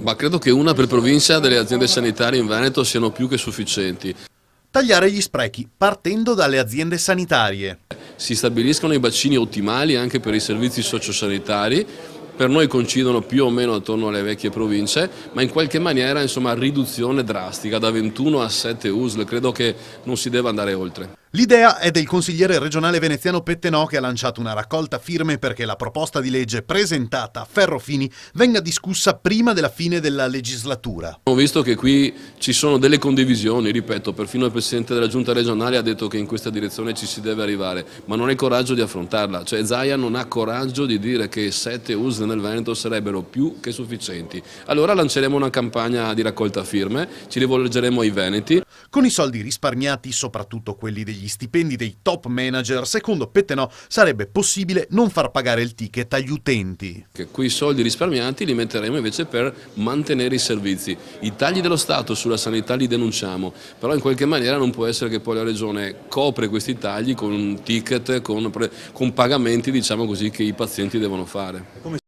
Ma credo che una per provincia delle aziende sanitarie in Veneto siano più che sufficienti. Tagliare gli sprechi, partendo dalle aziende sanitarie. Si stabiliscono i bacini ottimali anche per i servizi sociosanitari. Per noi coincidono più o meno attorno alle vecchie province, ma in qualche maniera insomma riduzione drastica da 21 a 7 USL, credo che non si deva andare oltre. L'idea è del consigliere regionale veneziano Pettenò, che ha lanciato una raccolta firme perché la proposta di legge presentata a Ferrofini venga discussa prima della fine della legislatura. Ho visto che qui ci sono delle condivisioni, ripeto, perfino il Presidente della Giunta regionale ha detto che in questa direzione ci si deve arrivare, ma non ha il coraggio di affrontarla, cioè Zaia non ha coraggio di dire che 7 USL nel Veneto sarebbero più che sufficienti. Allora lanceremo una campagna di raccolta firme, ci rivolgeremo ai veneti. Con i soldi risparmiati, soprattutto quelli degli stipendi dei top manager, secondo Pettenò sarebbe possibile non far pagare il ticket agli utenti. Quei soldi risparmiati li metteremo invece per mantenere i servizi. I tagli dello Stato sulla sanità li denunciamo, però in qualche maniera non può essere che poi la Regione copre questi tagli con un ticket, con pagamenti, diciamo così, che i pazienti devono fare.